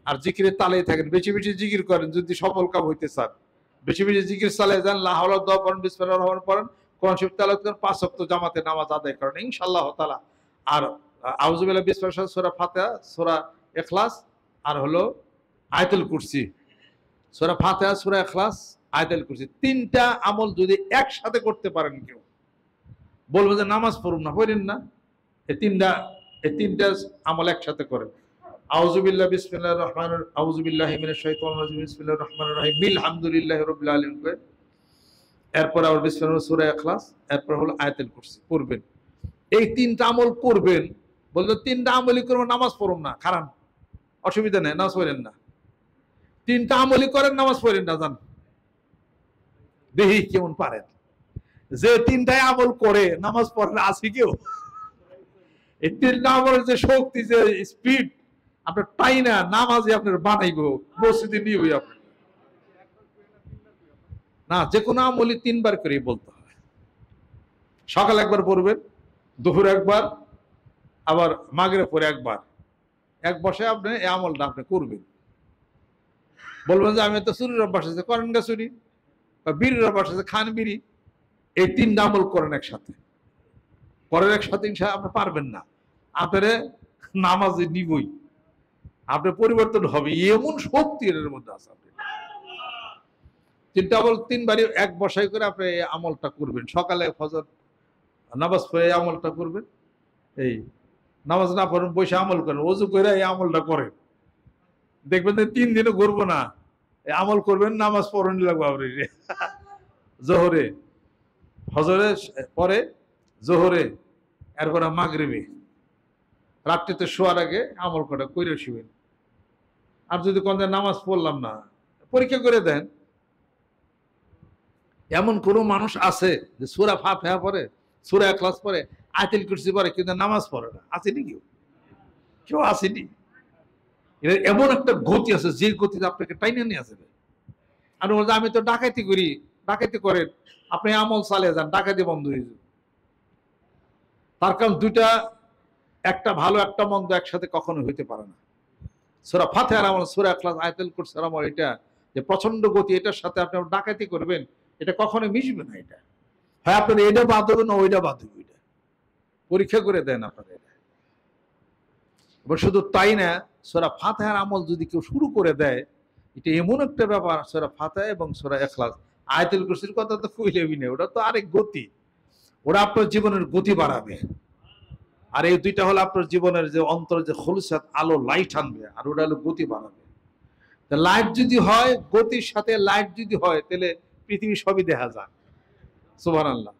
আর জিকিরের তালেই থাকেন, বেশি বেশি জিকির করেন যদি সফল কাম হইতে চান। বেশি বেশি জিকির চালিয়ে যান, লা হাওলা দোয়া পড়েন, বিসমিল্লাহির রহমানির রহিম পড়েন, কোরআন শরীফ তেলাওয়াত করেন, 5 ওয়াক্ত জামাতে নামাজ আদায় করেন ইনশাআল্লাহ তাআলা। আর আউযু বিল্লাহি বিসমিল্লাহ, সূরা ফাতিহা, সূরা ইখলাস, আর হলো আয়াতুল কুরসি। সূরা ফাতিহা, সূরা ইখলাস, আয়াতুল কুরসি, তিনটা আমল যদি একসাথে করতে পারেন, কেউ বলবো যে নামাজ পড়ুন না, পড়েন না। এই তিনটা আমল একসাথে করেন। আউযু বিল্লাহি বিসমিল্লাহির রহমানির, আউযু বিল্লাহি মিনাশ শাইতানির রাজিম, বিসমিল্লাহির রহমানির রহিম, আলহামদুলিল্লাহি রাব্বিল আলামিন করে, এরপর আবার বিসমিল্লাহ, সূরা ইখলাস, এরপর হলো আয়াতুল কুরসি পড়বেন। এই তিনটা আমল করবেন। বলতে তিনটা আমলই করবেন, নামাজ পড়ুন না, খারাপ, অসুবিধা নেই, নামাজ পড়েন না। তিনটা আমলই করেন, নামাজ পড়েন না, জান দেখি কেমন পারেন। যে তিনটাই আমল করে নামাজ পড়েন আছে কেউ? এই তিনটা আমলের যে শক্তি, যে স্পিড, আপনার তাই না নামাজে আপনার বানাইব, মসজিদে নিয়ে আপনি না, যে কোনো আমলই 3 বার করে বলতে হয়। সকাল একবার পড়বেন, দুপুর একবার, আবার মাগরিব পরে একবার। এক বসে আপনি এই আমলটা আপনি করবেন। বলবেন যে আমি তো চুরির অভ্যাস আছে, করেন গা চুরি, বা বিড়ির অভ্যাস আছে, খান বিড়ি। এই 3 আমল করেন একসাথে, ইনশাআল্লাহ আপনি পারবেন না, আপনার নামাজে নিবই, আপনার পরিবর্তন হবে, এমন শক্তি এর মধ্যে আছে। আপনি 3টা আমল 3 বারই এক বসাই করে আপনি এই আমলটা করবেন। সকালে ফজর নামাজ পড়ে এই আমলটা করবেন। এই নামাজ না পড়েন, বসে আমল করেন, ওযু করে এই আমলটা করেন, দেখবেন যে 3 দিনও ঘুরবো না। এই আমল করবেন, নামাজ পড়েন লাগবে আপনি জোহরে, ফজরে পরে, জোহরে, এরপরে মাগরিবে, রাত্রিতে শোয়ার আগে আমল করে শুবেন। আর যদি কোন নামাজ পড়লাম না, পরীক্ষা করে দেন। এমন কোন মানুষ আছে যে সূরা ফাতিহা পড়ে, সূরা ইখলাস পড়ে, আয়াতুল কুরসি পড়ে, কিন্তু নামাজ পড়ে না? আসেনি কেউ আসেনি। এর এমন একটা গতি আছে, যে গতিতে আপনাকে টাইনে নিয়ে আসবে। আর বলছে আমি তো ডাকাতি করি, ডাকাতি করেন, আপনি আমল চালিয়ে যান, ডাকাতি বন্ধ হয়ে যাবে। তার কারণ দুইটা, একটা ভালো একটা মন্দ একসাথে কখনো হইতে পারে না। সূরা ফাতিহার আমল, সূরা ইখলাস, আয়াতুল কুরসির আমল, এটা যে প্রচন্ড গতি, এটার সাথে আপনি ডাকাতি করবেন, এটা কখনো মিশবে না। এটা হয় আপনার এটা বাদ হবে না, ওইটা বাদ হবে। এটা পরীক্ষা করে দেন আপনাদের। এবার শুধু তাই না, সূরা ফাতিহার আমল যদি কেউ শুরু করে দেয়, এটা এমন একটা ব্যাপার, সূরা ফাতিহা এবং সূরা ইখলাস, আয়াতুল কুরসির কথা তো কইলেই না, ওটা তো আরেক গতি, ওরা আপনার জীবনের গতি বাড়াবে। আর এই দুইটা হলো আপনার জীবনের যে অন্তরে যে খুলসাত, আলো, লাইট আনবে, আর ওটা হলো গতি বাড়াবে। লাইট যদি হয়, গতির সাথে লাইট যদি হয়, তাহলে পৃথিবী সবই দেখা যায়। সুবহানাল্লাহ।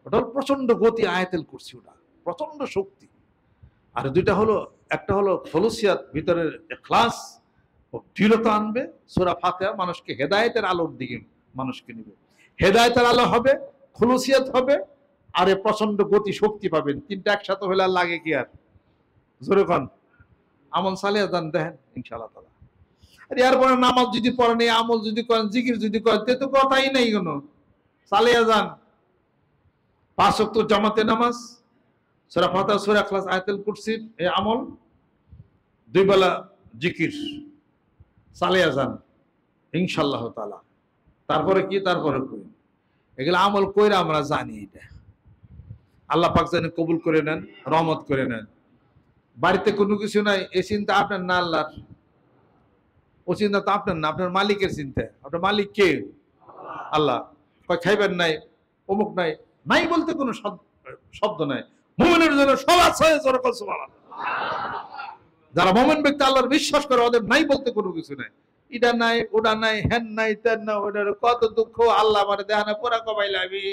ওটা প্রচন্ড গতি, আয়াতুল কুরসি, ওটা প্রচন্ড শক্তি। আর দুইটা হলো, একটা হলো খুলুসিয়াত, ভিতরের ইখলাস ও দৃঢ়তা আনবে। সূরা ফাতিহা মানুষকে হেদায়েতের আলোর দিকে মানুষকে নিবে, হেদায়েতের আলো হবে, খুলুসিয়াত হবে, আর এ প্রচন্ড গতি, শক্তি পাবেন। তিনটা একসাথে হলে আর লাগে কি? আর জোরে কন, আমল চালিয়ে যান, দেখেন ইনশাআল্লাহ তাআলা। আর এরপরে নামাজ যদি পড়েন, এই আমল যদি করেন, জিকির যদি করেন, তে তো কথাই নেই কোনো, চালিয়ে যান। 5 ওয়াক্ত জামাতে নামাজ, সূরা ফাতিহা, সূরা ইখলাস, আয়াতুল কুরসি, এই আমল, 2 বেলা জিকির, চালিয়ে যান ইনশাআল্লাহ তাআলা। তারপরে কি? তারপরে কই এগুলো আমল কইরা আমরা জানি, এটা আল্লাহ পাক জানি কবুল করে নেন, রহমত করে নেন। বাড়িতে কোনো কিছু নাই, এই চিন্তা আপনার না, আল্লাহর। ও চিন্তা তো আপনার না, আপনার মালিকের চিন্তা। আপনার মালিক কে? আল্লাহ। কয় খাইবেন নাই, অমুক নাই, নাই বলতে কোনো শব্দ নাই। মুমিনের জন্য সব আছে, সুবহানাল্লাহ। যারা মুমিন ব্যক্তি আল্লাহর বিশ্বাস করে, ওদের নাই বলতে কোনো কিছু নাই। এটা নাই, ওটা নাই, হ্যান নাই, তেন না, ওটার কত দুঃখ, আল্লাহ মানে দেখানে পোড়া কবাইলে আমি,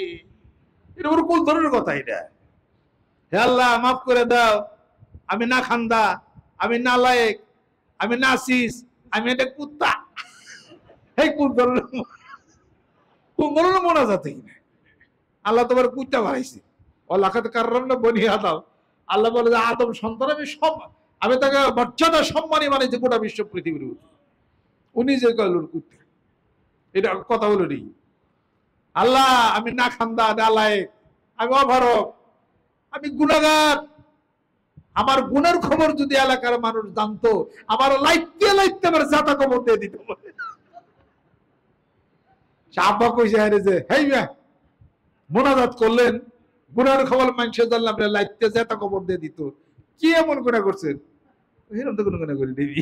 এটা ওর কোন ধরনের কথা? এটা হে আল্লাহ মাফ করে দাও, আমি না খান্দা, আমি না লায়েক, আমি নাসিস, আমি এটা কুত্তা। এই কোন ধরনের মোনাজাত? আল্লাহ তোমার কুত্তা বানাইছে, ওয়ালাকাদ কাররামনা বনি আদম। আল্লাহ বলে যে আদম সন্তান আমি তাকে মর্যাদা সম্মানী বানাইছি গোটা বিশ্ব পৃথিবীর উপর। উনি যে কইল কুত্তা, এটা কথা হলো নি। আল্লাহ আমি না খান্দা, না লায়েক, আমি অভারক, আমি গুনাহগার, আমার গুণের খবর যদি এলাকার মানুষ জানতো, আমার লাইতে লাইতে আমার জাতা খবর দিয়ে দিত। আব্বা কইছে আরে যে হেই মোনাজাত করলেন, গুনার খবর মানুষের জানলাম লাইতে জাতা খবর দিয়ে দিত। কি এমন গুনাহ করছেন? এরকম তো কোনো গুনাহ করি দেবী।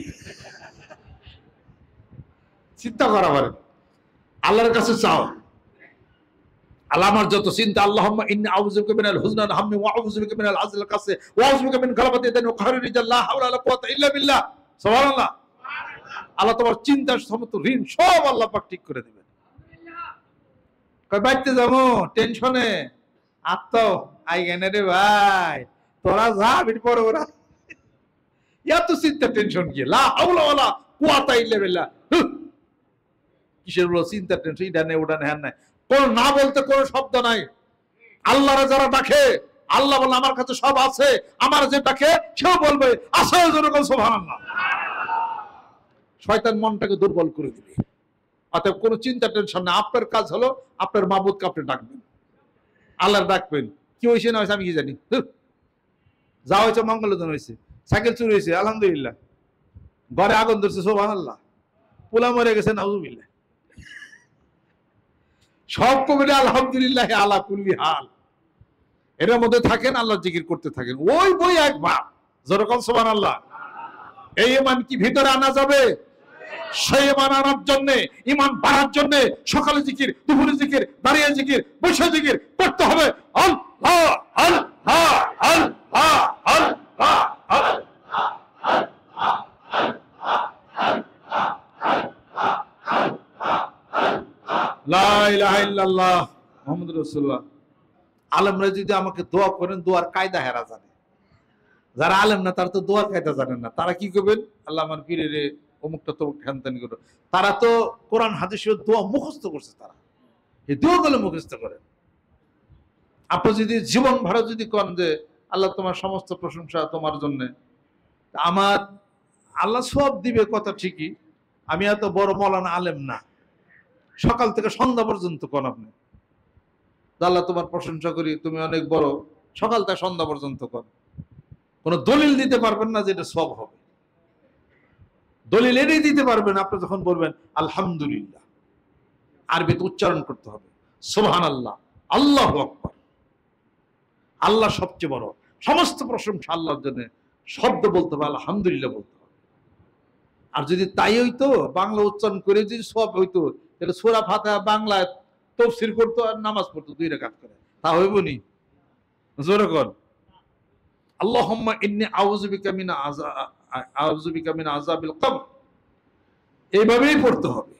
চিন্তা করা পারে, আল্লাহর কাছে চাও, আল্লাহ আমার যত চিন্তা, আল্লাহুম্মা ইন্নী আউযু বিকা মিনাল হুজনিল হাম্মি ওয়া আউযু বিকা মিনাল হাযনিল কাসি ওয়া আউযু বিকা মিন গালাবাতি দানি ওয়া কাহরি রিজাল লা হাওলা ওয়ালা কুওয়াতা ইল্লা বিল্লাহ। সুবহানাল্লাহ। আল্লাহ তোমার চিন্তার সমস্ত ঋণ সব আল্লাহ পাক ঠিক করে দিবেন। কই বাইতে যাবো টেনশনে আত্তো আই গেনে রে ভাই, তোরা যা বিট পড়ে ওরা এত চিন্তা টেনশন কি, লা হাওলা ওয়ালা কুওয়াতা ইল্লা বিল্লাহ। কিসের বড় চিন্তা টেনশন, এটা নেই ওটা নেই, হ্যাঁ নাই, কোন না বলতে কোনো শব্দ নাই। আল্লাহরে যারা ডাকে, আল্লাহ বলে আমার কাছে সব আছে, আমার যে ডাকে সেও বলবে আছে, যেরকম সুবহানাল্লাহ। শয়তান মনটাকে দুর্বল করে দিবে। অতএব কোনো চিন্তা টেনশন না, আপনার কাজ হলো আপনার মাবুদকে আপনি ডাকবেন, আল্লাহর ডাকবেন। কি হয়েছে না হয়েছে আমি কি জানি, যা হয়েছে মঙ্গলজন হয়েছে, সাইকেল চুরি হয়েছে আলহামদুলিল্লাহ, ঘরে আগুন ধরছে সুবহানাল্লাহ, পোলা মরে গেছে নাউজুবিল্লাহ, সব কবিরা আলহামদুলিল্লাহ আলা কুল্লি হাল। এর মধ্যে থাকেন, আল্লাহ জিকির করতে থাকেন, ওই বই একবার যেরকম সুবহানাল্লাহ। এই ঈমান কি ভিতরে আনা যাবে? সেই ঈমান আনার জন্য, ঈমান বাড়ার জন্য সকালে জিকির, দুপুরে জিকির, দাঁড়িয়ে জিকির, বসে জিকির করতে হবে। আল্লাহ আল্লাহ আল্লাহ আল্লাহ লা ইলাহা ইল্লাল্লাহ মুহাম্মাদুর রাসূলুল্লাহ। আলেমরা যদি আমাকে দোয়া করেন, দোয়ার কায়দা হেরা জানে। যারা আলেম না তারা তো দোয়ার কায়দা জানেন না। তারা কি করবেন, আল্লাহ আমার পীরে রে অমুকটা তমুক খানতানি করো। তারা তো কোরআন হাদিসের দোয়া মুখস্থ করছে, তারা এই দোয়াগুলো মুখস্থ করেন। আপনি যদি জীবন ভরা যদি করেন যে আল্লাহ তোমার সমস্ত প্রশংসা তোমার জন্য, আমার আল্লাহ সব দিবে কথা ঠিকই, আমি এত বড় মৌলানা আলেম না, সকাল থেকে সন্ধ্যা পর্যন্ত কোন আপনি আল্লাহ তোমার প্রশংসা করি, তুমি অনেক বড়, সকাল থেকে সন্ধ্যা পর্যন্ত কর, কোনো দলিল দিতে পারবেন না যে এটা সব হবে। দলিল এটাই দিতে পারবেন আপনি যখন বলবেন আলহামদুলিল্লাহ, আরবিতে উচ্চারণ করতে হবে সুবহানাল্লাহ, আল্লাহু আকবার, আল্লাহ সবচেয়ে বড়, সমস্ত প্রশংসা আল্লাহর জন্য, শব্দ বলতে হবে আলহামদুলিল্লাহ বলতে হবে। আর যদি তাই হইতো, বাংলা উচ্চারণ করে যদি সব হইতো, তাহলে সূরা ফাতিহা বাংলায় তাফসীর করতো আর নামাজ পড়তো 2 রাকাত করে, তা হইব নি? জোরে কর আল্লাহুম্মা ইন্নী আউযু বিকা মিন আযাবিল কবর, এইভাবেই পড়তে হবে।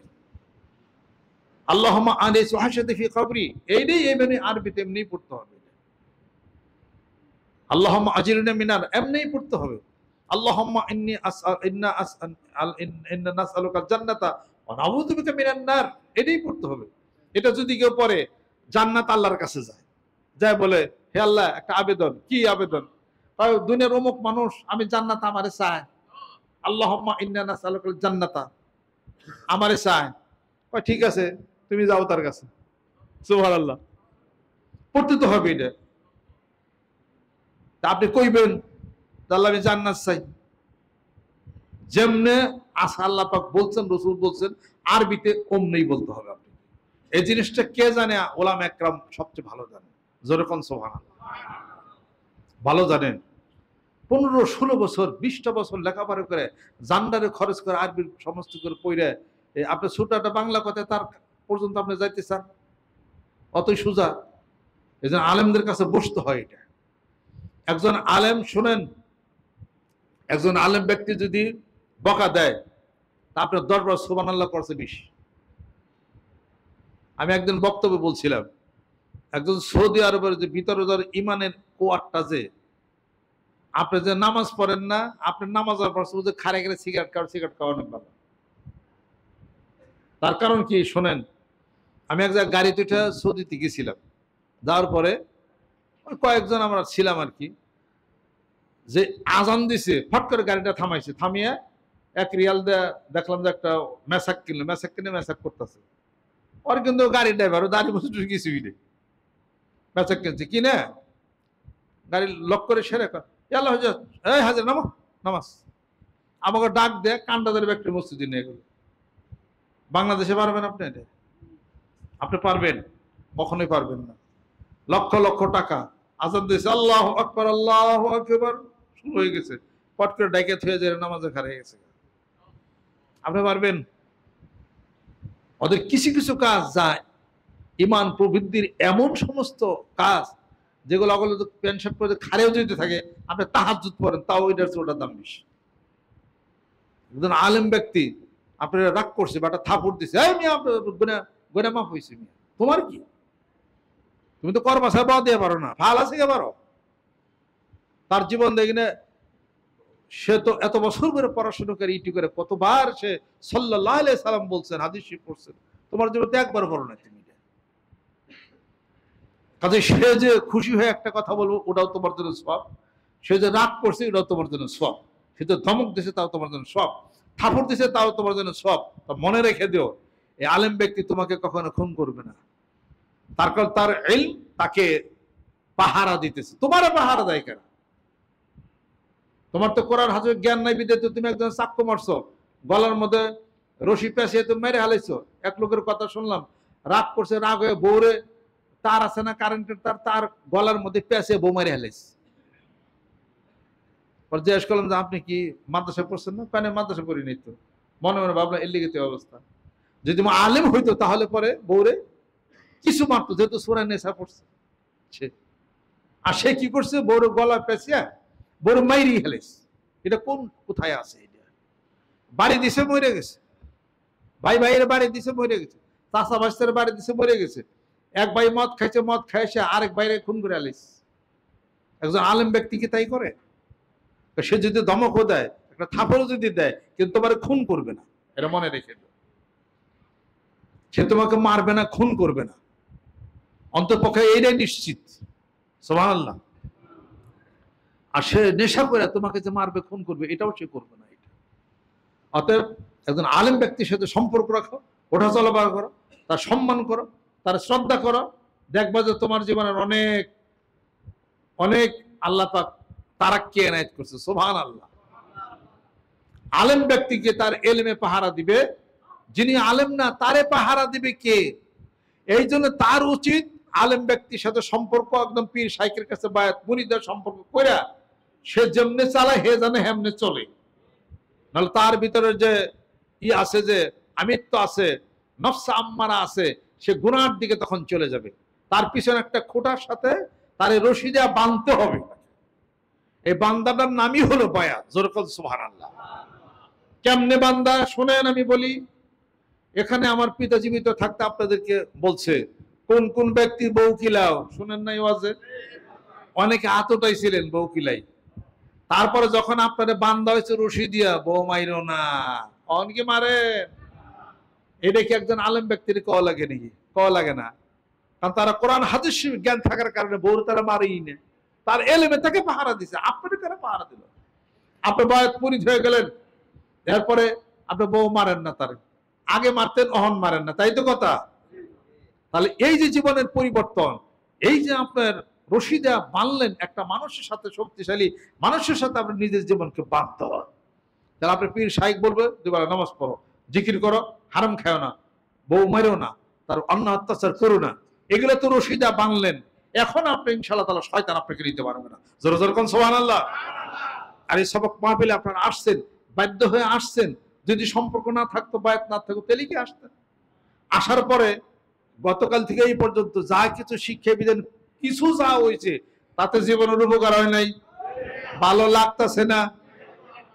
আল্লাহুম্মা আনিস ওয়াহশাতি ফি কবরি, এইভাবে আরবিতে এমনি পড়তে হবে। আল্লাহুম্মা আজিরনা মিনার, এমনি পড়তে হবে। আল্লাহুম্মা ইন্না নাসআলুকা জান্নাতা ওয়া নাউযু বিকা মিনান নার, এটাই পড়তে হবে। এটা যদি কেউ পড়ে, জান্নাত আল্লাহর কাছে যায় বলে হে আল্লাহ একটা আবেদন, কি আবেদন? দুনিয়ার অমুক মানুষ, আমি জান্নাত আমারে চায়, আল্লাহুম্মা ইন্না নাসআলুকাল জান্নাতা, আমারে চায়। ঠিক আছে, তুমি যাও তার কাছে, সুবহানাল্লাহ। পড়তে তো হবে এটা। তা আপনি কইবেন আল্লাহ আমি জান্নাত চাই, যেমনে আসা আল্লাহ পাক বলছেন, রাসূল বলছেন, আরবিতে অমনি বলতে হবে। আপনি এই জিনিসটা কে জানে? ওলামা একরাম সবচেয়ে ভালো জানেন, জোরে কোন সুবহানাল্লাহ, ভালো জানেন। 15-16 বছর 20টা বছর লেখাপড়া করে, জান্ডারে খরচ করে, আরবির সমস্ত করে পড়ে, আপনি ছোটটা বাংলা কথায় তার পর্যন্ত আপনি যাইতে চান, অতই সোজা। এই জন্য আলেমদের কাছে বসতে হয়। এটা একজন আলেম, শুনেন, একজন আলেম ব্যক্তি যদি বকা দেয়, তা আপনার 10 বার সুবহানাল্লাহ করছে বেশি। আমি একদিন বক্তব্য বলছিলাম, একজন সৌদি আরবের যে ভিতরে ইমানের কোয়ারটা, যে আপনি যে নামাজ পড়েন না, আপনার নামাজ পড়ছে খারে খারে সিগারেট খাওয়ানো ভালো। তার কারণ কি শোনেন, আমি এক জায়গায় গাড়িতে উঠে সৌদিতে গেছিলাম, যাওয়ার পরে কয়েকজন আমরা ছিলাম আর কি, যে আজান দিছে, ফট করে গাড়িটা থামাইছে, থামিয়ে 1 রিয়াল দেখলাম যে একটা মেসাক কিনে মেসাক করতেছে। ওর কিন্তু গাড়ির ড্রাইভার, দাঁড়িয়ে বসে কিছুই নেই, মেসাক কিনছে কিনে গাড়ি লক করে সেরে আল্লাহ এই হাজির নামো, নামাজ। আমাকে ডাক দেয় কান্ডাদের ব্যক্তি মসজিদে নিয়ে গেল। বাংলাদেশে পারবেন আপনি এটা? আপনি পারবেন? কখনোই পারবেন না। লক্ষ লক্ষ টাকা আজান দিয়েছে, আল্লাহ আকবার আল্লাহ আকবার, শুরু হয়ে গেছে, পট করে ডাইকে থুয়ে যায় নামাজে খাড়া হয়ে গেছে। আপনি পারবেন? ওদের কিছু কিছু কাজ যায় ইমান প্রবৃদ্ধির এমন সমস্ত কাজ যেগুলো অগলে প্যান্ট শার্ট পরে খাড়েও যদি থাকে, আপনি তাহাজ্জুদ পড়েন, তাও ওইটার চেয়ে ওটার দাম বেশি। একজন আলেম ব্যক্তি আপনার রাগ করছে বা একটা থাপড় দিচ্ছে, এই মিয়া গোনা মাফ হয়েছে, মিয়া তোমার কি, তুমি তো কর বাসায় পাওয়া দিয়ে পারো না, ভাল আছে কে পারো? তার জীবন দেখি না, সে তো এত বছর ধরে পড়াশোনা করে ইটি করে কতবার সে সাল্লাল্লাহু আলাইহি সাল্লাম বলছেন, হাদিস শরীফ পড়ছেন, তোমার জীবনে তো একবার পড়ো না তুমি। কাজে সে যে খুশি হয়ে একটা কথা বলবো ওটাও তোমার জন্য সওয়াব, সে যে রাগ করছে ওটাও তোমার জন্য সওয়াব, সে তো ধমক দিছে তাও তোমার জন্য সওয়াব, থাপড় দিছে তাও তোমার জন্য সওয়াব। তা মনে রেখে দিও, এই আলেম ব্যক্তি তোমাকে কখনো খুন করবে না, তার কারণ তার ইলম তাকে পাহারা দিতেছে। তোমারও পাহারা দেয় কেন? তোমার তো কোরআন হাদিসের জ্ঞান নাই বিদে তো তুমি একজন চাক্কু মারছো, গলার মধ্যে রশি পেঁচিয়ে তুমি মেরে হালাইছো। এক লোকের কথা শুনলাম, রাগ করছে, রাগ হয়ে বউরে তার আছে না কারেন্টের তার, তার গলার মধ্যে পেঁচিয়ে বউ মেরে হালাইছে। পর জিজ্ঞেস করলাম যে আপনি কি মাদ্রাসায় পড়ছেন না? কেন মাদ্রাসা পড়ি নাই তো। মনে মনে ভাবলাম এর লিখিত অবস্থা, যদি আলেম হইতো তাহলে পরে বউরে কিছু মারতো, যেহেতু সূরা নিসা পড়ছে। আর সে কি করছে, বউরে গলা পেঁচিয়ে বড় মাইরি হেলেস। এটা কোন কোথায় আছে? এটা বাড়ি দিছে মরে গেছে, ভাই ভাইয়ের বাড়ি দিছে মরে গেছে, চাষা বাসের বাড়ি দিছে মরে গেছে। এক ভাই মদ খাইছে, মদ খাইছে আরেক বাইরে খুন করে আলিস। একজন আলেম ব্যক্তি কি তাই করে? সে যদি ধমকও দেয়, একটা থাপড়ও যদি দেয়, কিন্তু তোমার খুন করবে না, এটা মনে রেখে দাও। সে তোমাকে মারবে না, খুন করবে না, অন্ততপক্ষে এইটাই নিশ্চিত। সুবহানাল্লাহ। আর সে নেশা করে তোমাকে যে মারবে, খুন করবে, এটাও সে করবে না। এটা অতএব একজন আলেম ব্যক্তির সাথে সম্পর্ক রাখো, ওঠা চলাফেরা করো, তার সম্মান করো, তার শ্রদ্ধা করো, দেখবা যে তোমার জীবনের অনেক অনেক আল্লাহ পাক তারাক্কি এনায়েত করছে। সুবহানাল্লাহ। আলেম ব্যক্তিকে তার এলেমে পাহারা দিবে, যিনি আলেম না তারে পাহারা দিবে কে? এই জন্য তার উচিত আলেম ব্যক্তির সাথে সম্পর্ক একদম পীর শাইখের কাছে বায়াত মুরিদের সম্পর্ক কইরা সে যেমনে চালায় হে জানে হেমনে চলে। নাহলে তার ভিতরে যে ই আছে, যে আমিত্ব আছে, নফস আম্মারা আছে, সে গুনার দিকে তখন চলে যাবে। তার পিছনে একটা খোঁটার সাথে তার রশি দেয়া বাঁধতে হবে। এই বান্দাটার নামই হলো বায়াত। জোরে বল সুবহানাল্লাহ। কেমনে বান্দা শোনেন, আমি বলি, এখানে আমার পিতা জীবিত থাকতে আপনাদেরকে বলছে কোন কোন ব্যক্তির বউ কিলাও, শুনেন নাই ওয়াজে? অনেকে আতটাইছিলেন বউ কিলাই, তারপরে যখন আপনাদের বান্দা হয়েছে রশি দিয়া, বউ মাইরো না, অনেকে মারে। এটা কি একজন আলেম ব্যক্তির কওয়া লাগে নাকি? কওয়া লাগে না, কারণ তারা কোরআন হাদিস জ্ঞান থাকার কারণে বউর তারা মারেই না, তার এলেমে তাকে পাহারা দিছে। আপনাদের কারা পাহারা দিল? আপনি বায়াত মুরিদ হয়ে গেলেন, এরপরে আপনি বউ মারেন না, তার আগে মারতেন, অহন মারেন না, তাই তো কথা? তাহলে এই যে জীবনের পরিবর্তন, এই যে আপনার রশি দেয়া বাঁধলেন একটা মানুষের সাথে, শক্তিশালী মানুষের সাথে আপনি নিজের জীবনকে বাঁধতে হয়। তাহলে আপনি পীর শাইখ বলবে দুবেলা নামাজ পড়ো, জিকির করো, হারাম খাও না, বউ মারো না, তার অন্য অত্যাচার করো না, এগুলো তো রশি দেয়া বাঁধলেন। এখন আপনি ইনশাআল্লাহ তাআলা শয়তান আপনাকে নিতে পারবে না। জোরে জোরে কোন সুবহানাল্লাহ। আর এই সবক মাহফিলে আপনারা আসছেন, বাধ্য হয়ে আসছেন। যদি সম্পর্ক না থাকতো, বায়াত না থাকতো, তাহলে কি আসতেন? আসার পরে গতকাল থেকে এই পর্যন্ত যা কিছু শিক্ষা বিধান কিছু যা হয়েছে, তাতে জীবনের উপকার হয় নাই, ভালো লাগতেছে না,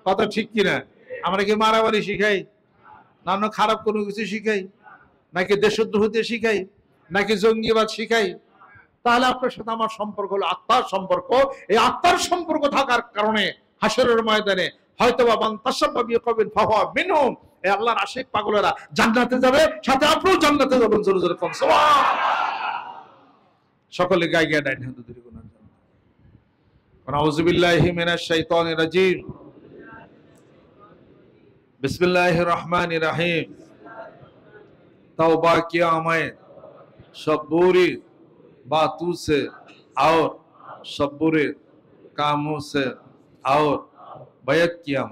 কথা ঠিক কিনা? আমরা কি মারামারি শিখাই, না খারাপ কোনো কিছু শিখাই, নাকি দেশদ্রোহীতে শিখাই, নাকি জঙ্গিবাদ শিখাই? তাহলে আপনার সাথে আমার সম্পর্ক হলো আত্মার সম্পর্ক। এই আত্মার সম্পর্ক থাকার কারণে হাসরের ময়দানে হয়তোবা মান তাসাব্বা বিকওমিন ফাহুয়া মিনহুম, এই আল্লাহর আশিক পাগলেরা জান্নাতে যাবে, সাথে আপনিও জান্নাতে যাবেন। জোরে জোরে কোন সুবহান। সকলে গায়ে গায়ে ডাইন হাত ধরে গুনাহ জান্নাত। আউযু বিল্লাহি মিনাশ শাইতানির রাজিম। बिस्मिल्लाहिर रहमानिर रहीम। तौबा किया मैं सब बुरी बातों से और सब बुरे कामों से और बैत किया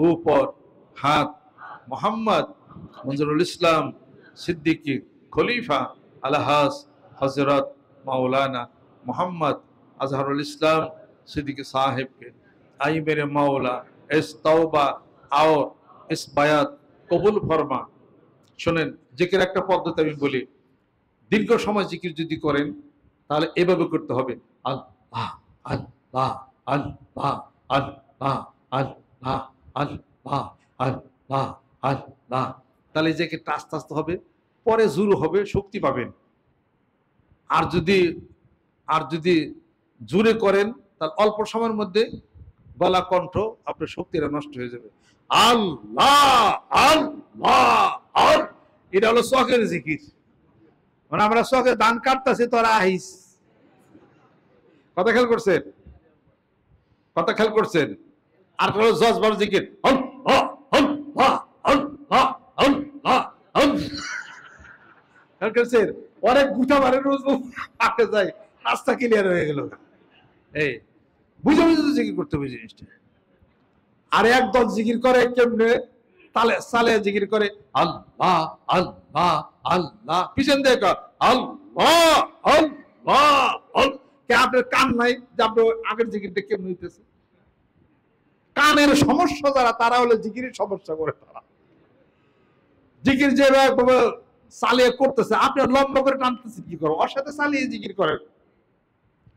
ऊपर हाथ मोहम्मद मंजरुल इस्लाम सिद्दीकी खलीफा अलहाज हजरत मौलाना मोहम्मद अजहरुल इस्लाम सिद्दीकी साहिब के आई मेरे मौला इस तौबा और इस बयात कबूल फरमा। শোনেন, জিকির একটা পদ্ধতি আমি বলি। দীর্ঘ সময় জিকির যদি করেন তাহলে এভাবে করতে হবে, আল্লাহ আল্লাহ আল্লাহ আল্লাহ আল্লাহ আল্লাহ আল্লাহ আল্লাহ। তাহলে এই জিকিরটা আস্তে আস্তে হবে, পরে জোর হবে, শক্তি পাবেন। আর যদি জোরে করেন তাহলে অল্প সময়ের মধ্যে গলা কণ্ঠ আপনার শক্তিটা নষ্ট হয়ে যাবে। আল্লাহ আল্লাহ আল্লাহ, এটা হলো শখের জিকির। মানে আমরা শখের ধান কাটতেছি, তোরা আহিস। কথা খেয়াল করছেন? কথা খেয়াল করছেন? আর হলো জজবার জিকির, আল্লাহ আল্লাহ আল্লাহ আল্লাহ আল্লাহ করছেন। অনেক গুটা মারে রোজ আটকে যায়, রাস্তা ক্লিয়ার হয়ে গেল। এই বুঝে বুঝে জিকির করতে হবে জিনিসটা। আর একদল জিকির করে কেমনে, তালে সালে জিকির করে আল্লাহ আল্লাহ আল্লাহ, পিছন দেখো আল্লাহ আল্লাহ আল্লাহ। আপনার কান নাই যে আপনার আগের জিকিরটা কেমন হইতেছে? কানের সমস্যা যারা, তারা হলো জিকিরের সমস্যা করে। তারা জিকির যেভাবে চালিয়ে করতেছে, আপনি লম্বা করে টানতেছে কি করো? ওর সাথে চালিয়ে জিকির করেন,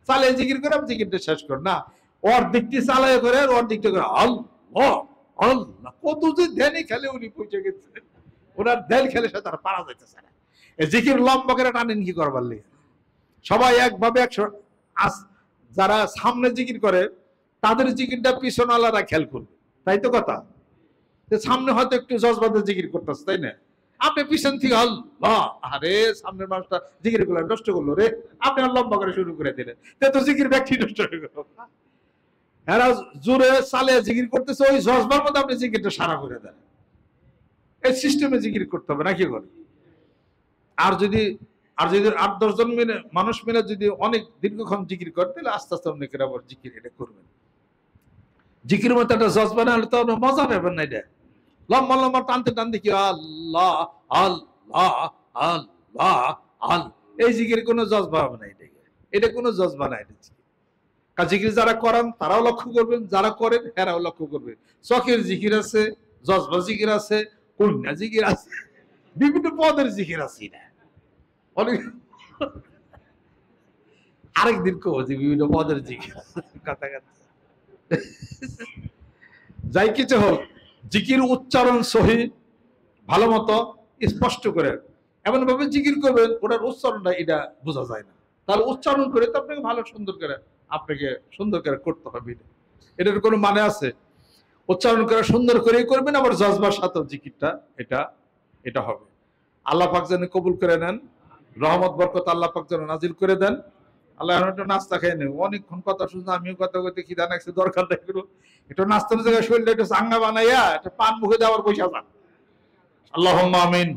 চালিয়ে জিকির করে আপনি জিকিরটা শেষ করেন না। ওর দিকটি চালিয়ে করে, ওর দিকটা করে আল্লাহ আল্লাহ। কত যে ধ্যানে খেলে উনি পৌঁছে গেছে, ওনার ধ্যান খেলে সে তারা পারা যাইতেছে না। জিকির লম্বা করে টানেন কি করবার লিগে? সবাই একভাবে একশো। যারা সামনে জিকির করে তাদের জিকিরটা পিছনওয়ালারা খেয়াল করবে, তাই তো কথা। সামনে হয়তো একটু জজবাদের জিকির করতেছে, তাই না? আপনি পিছন থেকে আল্লাহ, আরে সামনের মানুষটা জিকির করলেন, নষ্ট করলো রে, আপনি আর লম্বা করে শুরু করে দিলেন, তো জিকির ব্যক্তি নষ্ট হয়ে গেল। এরা জোরে চালে জিকির করতেছে, ওই জজবার মধ্যে আপনি জিকিরটা সারা করে দেন। এই সিস্টেমে জিকির করতে হবে নাকি করে? আর যদি 8-10 জন মিলে মানুষ মিলে যদি অনেক দীর্ঘক্ষণ জিকির করে, তাহলে আস্তে আস্তে অনেকের আবার জিকির এটা করবেন। জিকির মতো একটা জজবা না হলে তো মজা পাবেন না। এটা লম্বা লম্বা টানতে টানতে কি আল্লাহ আল্লাহ আল্লাহ আল, এই জিকির কোনো জজবা হবে না। এটা কোনো জজবা না। এটা জিকির যারা করেন তারাও লক্ষ্য করবেন, যারা করেন এরাও লক্ষ্য করবেন। চকের জিকির আছে, জজবা জিকির আছে, কন্যা জিকির আছে, বিভিন্ন পদের জিকির আছে। না অনেক আরেকদিন কো যে বিভিন্ন পদের জিকির কথা কথা। যাই কিছু হোক, জিকির উচ্চারণ সহি ভালো মতো স্পষ্ট করে এমন ভাবে জিকির করবেন, ওটার উচ্চারণটা এটা বোঝা যায় না। তাহলে উচ্চারণ করে তো আপনাকে ভালো সুন্দর করে করতে হবে। এটার কোনো মানে আছে? উচ্চারণ করে সুন্দর করেই করবেন, আবার জজবার সাথে জিকিরটা এটা হবে। আল্লাহ পাক যেন কবুল করে নেন, রহমত বরকত আল্লাহ পাক যেন নাজিল করে দেন। আল্লাহ একটু নাস্তা খেয়ে নেই, অনেকক্ষণ কথা শুনছে, আমিও কথা কইতে খিদা লাগছে, দরকার নাই একটু নাস্তার জায়গায় শরীরটা একটু চাঙ্গা বানাইয়া একটা পান মুখে দেওয়ার পয়সা যান। আল্লাহুম্মা আমিন।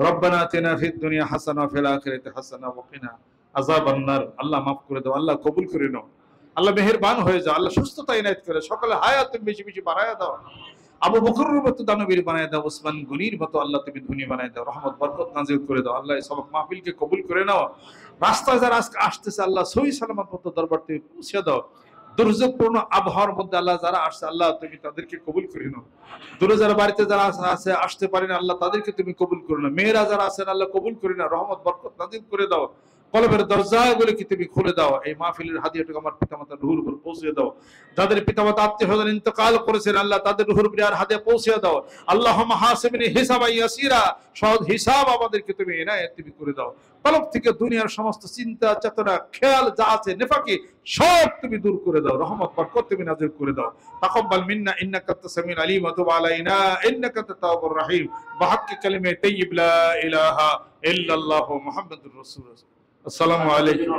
রব্বানা আতিনা ফিদ দুনিয়া হাসানা ওয়া ফিল আখিরাতি হাসানা ওয়া কিনা আযাবান নার। আল্লাহ মাফ করে দাও, আল্লাহ কবুল করে নাও, আল্লাহ মেহেরবান হয়ে যাও, আল্লাহ সুস্থতা ইনায়েত করে, সকালে হায়াত তুমি বেশি বেশি বাড়ায়া দাও। আবু বকরের মতো দানবীর বানায় দাও, ওসমান গনির মতো আল্লাহ তুমি ধনী বানায় দাও, রহমত বরকত নাজিল করে দাও। আল্লাহ সবক মাহফিলকে কবুল করে নাও। রাস্তায় যারা আজকে আসতেছে আল্লাহ সহি সালামত মতো দরবার থেকে পৌঁছে দাও। দুর্যোগপূর্ণ আবহাওয়ার মধ্যে আল্লাহ যারা আসছে আল্লাহ তুমি তাদেরকে কবুল করে নাও। দূরে যারা বাড়িতে যারা আছে আসতে পারেন আল্লাহ তাদেরকে তুমি কবুল করে নাও। মেয়েরা যারা আছেন আল্লাহ কবুল করে নাও, রহমত বরকত নাজিল করে দাও। কলবের দরজাগুলো কি তুমি খুলে দাও। এই মাহফিলের হাদিয়াটুকু আমার পিতামাতার রুহুর উপর পৌঁছে দাও। যাদের পিতামাতা আত্মীয়স্বজন ইন্তেকাল করেছেন আল্লাহ তাদের রুহুর উপর আর হাদিয়া পৌঁছে দাও। আল্লাহুম্মা হাসিবনি হিসাবান ইয়াসিরা, সহজ হিসাব আমাদেরকে তুমি ইনায়েত তুমি করে দাও। কলব থেকে দুনিয়ার সমস্ত চিন্তা চেতনা খেয়াল যা আছে নেফাকি সব তুমি দূর করে দাও, রহমত বরকত তুমি নাজিল করে দাও। তাকাব্বাল মিন্না ইন্নাকা আনতাস সামিউল আলিম ওয়া তুব আলাইনা ইন্নাকা আনতাত তাওয়াবুর রহিম। বিহাক্কি কালিমে তাইয়্যিব লা ইলাহা ইল্লাল্লাহু মুহাম্মাদুর রাসূলুল্লাহ। আসসালামু আলাইকুম।